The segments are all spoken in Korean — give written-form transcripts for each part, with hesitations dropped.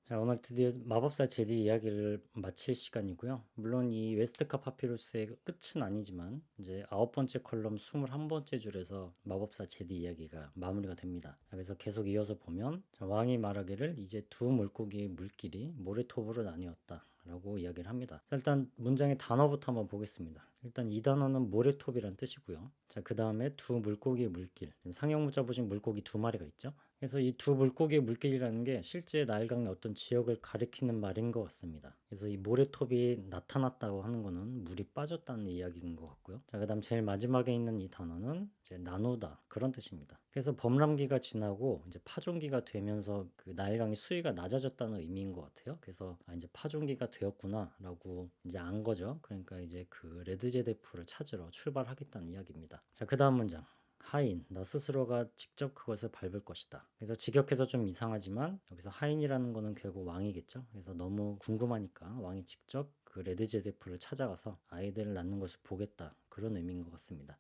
자, 오늘 드디어 마법사 제디 이야기를 마칠 시간이고요. 물론 이 웨스트카 파피루스의 끝은 아니지만 이제 9번째 컬럼 21번째 줄에서 마법사 제디 이야기가 마무리가 됩니다. 그래서 계속 이어서 보면 자, 왕이 말하기를 이제 두 물고기의 물길이 모래톱으로 나뉘었다 라고 이야기를 합니다. 자, 일단 문장의 단어부터 한번 보겠습니다. 일단 이 단어는 모래톱이란 뜻이고요. 자, 그 다음에 두 물고기의 물길. 상형 문자 보시면 물고기 두 마리가 있죠. 그래서 이 두 물고기의 물길이라는 게 실제 나일강의 어떤 지역을 가리키는 말인 것 같습니다. 그래서 이 모래톱이 나타났다고 하는 거는 물이 빠졌다는 이야기인 것 같고요. 자, 그다음 제일 마지막에 있는 이 단어는 이제 나누다 그런 뜻입니다. 그래서 범람기가 지나고 이제 파종기가 되면서 그 나일강의 수위가 낮아졌다는 의미인 것 같아요. 그래서 이제 파종기가 되었구나라고 이제 안 거죠. 그러니까 이제 그 레드제데프를 찾으러 출발하겠다는 이야기입니다. 자, 그다음 문장. 하인, 나 스스로가 직접 그것을 밟을 것이다. 그래서 직역해서 좀 이상하지만 여기서 하인이라는 거는 결국 왕이겠죠. 그래서 너무 궁금하니까 왕이 직접 그 레드제데프를 찾아가서 아이들을 낳는 것을 보겠다. 그런 의미인 것 같습니다.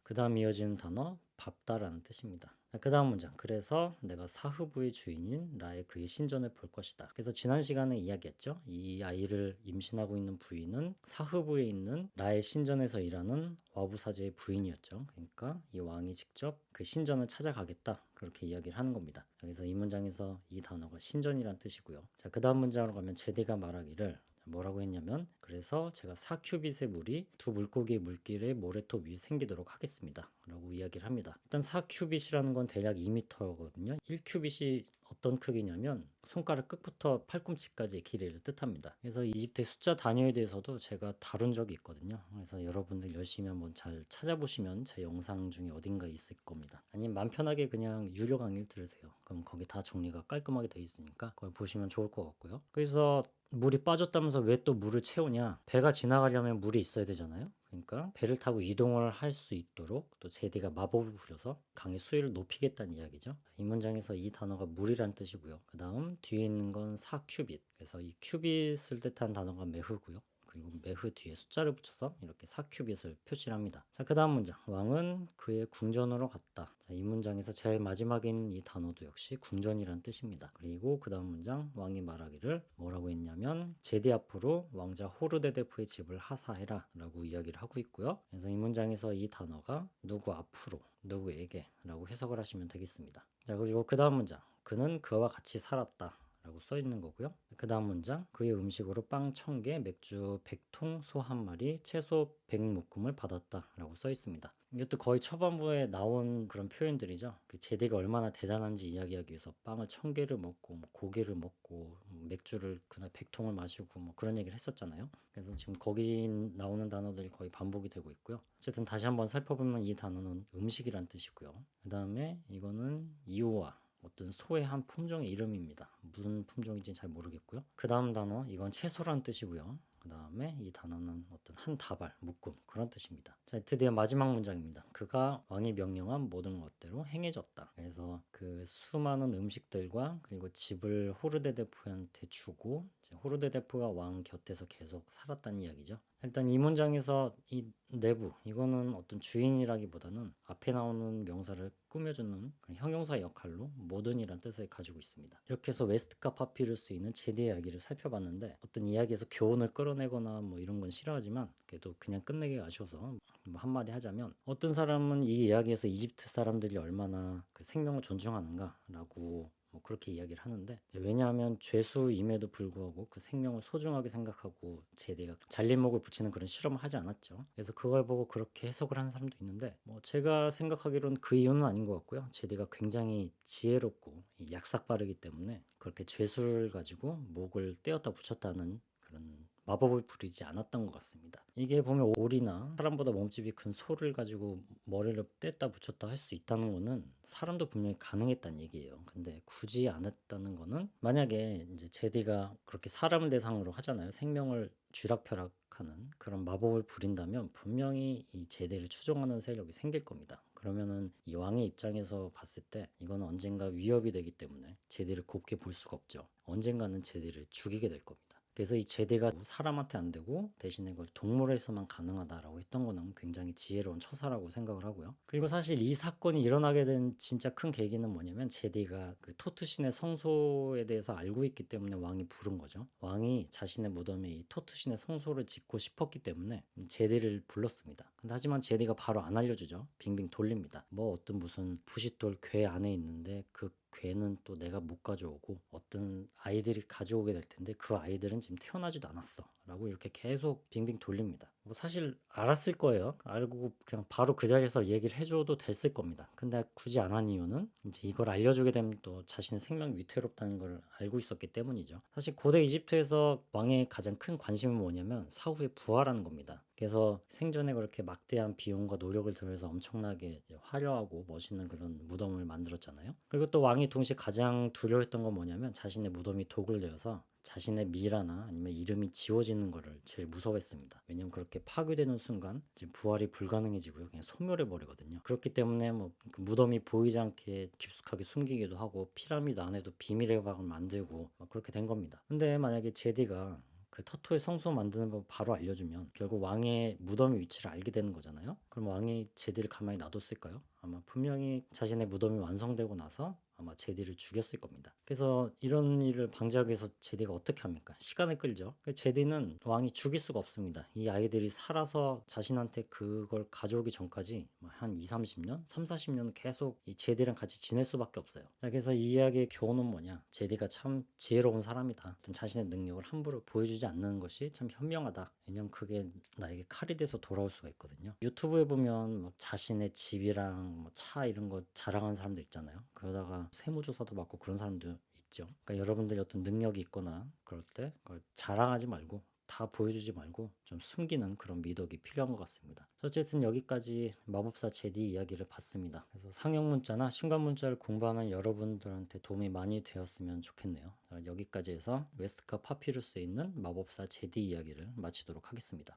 그 다음 이어지는 단어 밟다라는 뜻입니다. 그 다음 문장. 그래서 내가 사흐부의 주인인 라의 그의 신전을 볼 것이다. 그래서 지난 시간에 이야기했죠. 이 아이를 임신하고 있는 부인은 사흐부에 있는 라의 신전에서 일하는 와부사제의 부인이었죠. 그러니까 이 왕이 직접 그 신전을 찾아가겠다. 그렇게 이야기를 하는 겁니다. 그래서 이 문장에서 이 단어가 신전이란 뜻이고요. 자, 그 다음 문장으로 가면 제디가 말하기를 뭐라고 했냐면 그래서 제가 4큐빗의 물이 두 물고기의 물길에 모래톱 위에 생기도록 하겠습니다 라고 이야기를 합니다. 일단 4큐빗이라는 건 대략 2m거든요 1큐빗이 어떤 크기냐면 손가락 끝부터 팔꿈치까지의 길이를 뜻합니다. 그래서 이집트의 숫자 단위에 대해서도 제가 다룬 적이 있거든요. 그래서 여러분들 열심히 한번 잘 찾아보시면 제 영상 중에 어딘가에 있을 겁니다. 아니면 맘 편하게 그냥 유료 강의를 들으세요. 그럼 거기 다 정리가 깔끔하게 돼 있으니까 그걸 보시면 좋을 것 같고요. 그래서 물이 빠졌다면서 왜 또 물을 채우냐? 배가 지나가려면 물이 있어야 되잖아요. 그러니까 배를 타고 이동을 할 수 있도록 또 제디가 마법을 부려서 강의 수위를 높이겠다는 이야기죠. 이 문장에서 이 단어가 물이란 뜻이고요. 그 다음 뒤에 있는 건 4큐빗. 그래서 이 큐빗을 뜻한 단어가 메흐고요. 그리고 매흐 뒤에 숫자를 붙여서 이렇게 4큐빗을 표시를 합니다. 자, 그 다음 문장. 왕은 그의 궁전으로 갔다. 자, 이 문장에서 제일 마지막에 있는 이 단어도 역시 궁전이란 뜻입니다. 그리고 그 다음 문장. 왕이 말하기를 뭐라고 했냐면 제디 앞으로 왕자 호르데데프의 집을 하사해라 라고 이야기를 하고 있고요. 그래서 이 문장에서 이 단어가 누구 앞으로, 누구에게 라고 해석을 하시면 되겠습니다. 자, 그리고 그 다음 문장. 그는 그와 같이 살았다. 라고 써 있는 거고요. 그 다음 문장 그의 음식으로 빵 1000개, 맥주 100통, 소 한 마리, 채소 100묶음을 받았다 라고 써 있습니다. 이것도 거의 초반부에 나온 그런 표현들이죠. 그 제디가 얼마나 대단한지 이야기하기 위해서 빵을 1000개를 먹고 고기를 먹고 맥주를 그날 100통을 마시고 그런 얘기를 했었잖아요. 그래서 지금 거기 나오는 단어들이 거의 반복이 되고 있고요. 어쨌든 다시 한번 살펴보면 이 단어는 음식이란 뜻이고요. 그 다음에 이거는 이유와 어떤 소의 한 품종의 이름입니다. 무슨 품종인지 잘 모르겠고요. 그 다음 단어 이건 채소란 뜻이고요. 그 다음에 이 단어는 어떤 한 다발, 묶음 그런 뜻입니다. 자, 드디어 마지막 문장입니다. 그가 왕이 명령한 모든 것대로 행해졌다. 그래서 그 수많은 음식들과 그리고 집을 호르데데프한테 주고 호르데데프가 왕 곁에서 계속 살았다는 이야기죠. 일단 이 문장에서 이 내부 이거는 어떤 주인이라기보다는 앞에 나오는 명사를 꾸며주는 그런 형용사 역할로 모든이란 뜻을 가지고 있습니다. 이렇게 해서 웨스트카 파피루스에 있는 제디의 이야기를 살펴봤는데 어떤 이야기에서 교훈을 끌어내거나 이런 건 싫어하지만 그래도 그냥 끝내기 아쉬워서 한마디 하자면 어떤 사람은 이 이야기에서 이집트 사람들이 얼마나 그 생명을 존중하는가라고 그렇게 이야기를 하는데 왜냐하면 죄수임에도 불구하고 그 생명을 소중하게 생각하고 제대가 잘림목을 붙이는 그런 실험을 하지 않았죠. 그래서 그걸 보고 그렇게 해석을 하는 사람도 있는데 제가 생각하기로는 그 이유는 아닌 것 같고요. 제대가 굉장히 지혜롭고 약삭빠르기 때문에 그렇게 죄수를 가지고 목을 떼었다 붙였다는 그런 마법을 부리지 않았던 것 같습니다. 이게 보면 오리나 사람보다 몸집이 큰 소를 가지고 머리를 뗐다 붙였다 할 수 있다는 거는 사람도 분명히 가능했다는 얘기예요. 근데 굳이 안 했다는 거는 만약에 이제 제디가 그렇게 사람을 대상으로 하잖아요. 생명을 쥐락펴락하는 그런 마법을 부린다면 분명히 이 제디를 추종하는 세력이 생길 겁니다. 그러면은 이 왕의 입장에서 봤을 때 이건 언젠가 위협이 되기 때문에 제디를 곱게 볼 수가 없죠. 언젠가는 제디를 죽이게 될 겁니다. 그래서 이 제대가 사람한테 안 되고 대신에 그걸 동물에서만 가능하다라고 했던 거는 굉장히 지혜로운 처사라고 생각을 하고요. 그리고 사실 이 사건이 일어나게 된 진짜 큰 계기는 뭐냐면 제디가 그 토트신의 성소에 대해서 알고 있기 때문에 왕이 부른 거죠. 왕이 자신의 무덤에 이 토트신의 성소를 짓고 싶었기 때문에 제디를 불렀습니다. 근데 하지만 제디가 바로 안 알려주죠. 빙빙 돌립니다. 뭐 어떤 무슨 부싯돌 궤 안에 있는데 그 궤는 또 내가 못 가져오고 어떤 아이들이 가져오게 될 텐데 그 아이들은 지금 태어나지도 않았어 라고 이렇게 계속 빙빙 돌립니다. 뭐 사실 알았을 거예요. 알고 그냥 바로 그 자리에서 얘기를 해줘도 됐을 겁니다. 근데 굳이 안 한 이유는 이제 이걸 알려주게 되면 또 자신의 생명이 위태롭다는 걸 알고 있었기 때문이죠. 사실 고대 이집트에서 왕의 가장 큰 관심은 뭐냐면 사후에 부활하는 겁니다. 그래서 생전에 그렇게 막대한 비용과 노력을 들여서 엄청나게 화려하고 멋있는 그런 무덤을 만들었잖아요. 그리고 또 왕이 동시에 가장 두려워했던 건 뭐냐면 자신의 무덤이 독을 내어서 자신의 미라나 아니면 이름이 지워지는 거를 제일 무서워했습니다. 왜냐면 그렇게 파괴되는 순간 이제 부활이 불가능해지고요. 그냥 소멸해 버리거든요. 그렇기 때문에 뭐 그 무덤이 보이지 않게 깊숙하게 숨기기도 하고 피라미드 안에도 비밀의 방을 만들고 그렇게 된 겁니다. 근데 만약에 제디가 그 터토의 성소 만드는 법 바로 알려주면 결국 왕의 무덤의 위치를 알게 되는 거잖아요. 그럼 왕이 제디를 가만히 놔뒀을까요? 아마 분명히 자신의 무덤이 완성되고 나서 아마 제디를 죽였을 겁니다. 그래서 이런 일을 방지하기 위해서 제디가 어떻게 합니까? 시간을 끌죠. 제디는 왕이 죽일 수가 없습니다. 이 아이들이 살아서 자신한테 그걸 가져오기 전까지 한 2, 30년? 3, 40년 계속 이 제디랑 같이 지낼 수밖에 없어요. 자, 그래서 이 이야기의 교훈은 뭐냐? 제디가 참 지혜로운 사람이다. 어떤 자신의 능력을 함부로 보여주지 않는 것이 참 현명하다. 왜냐면 그게 나에게 칼이 돼서 돌아올 수가 있거든요. 유튜브에 보면 뭐 자신의 집이랑 뭐 차 이런 거 자랑하는 사람들 있잖아요. 그러다가 세무조사도 받고 그런 사람도 있죠. 그러니까 여러분들이 어떤 능력이 있거나 그럴 때 그걸 자랑하지 말고 다 보여주지 말고 좀 숨기는 그런 미덕이 필요한 것 같습니다. 어쨌든 여기까지 마법사 제디 이야기를 봤습니다. 그래서 상형 문자나 신관 문자를 공부하면 여러분들한테 도움이 많이 되었으면 좋겠네요. 여기까지 해서 웨스트카 파피루스에 있는 마법사 제디 이야기를 마치도록 하겠습니다.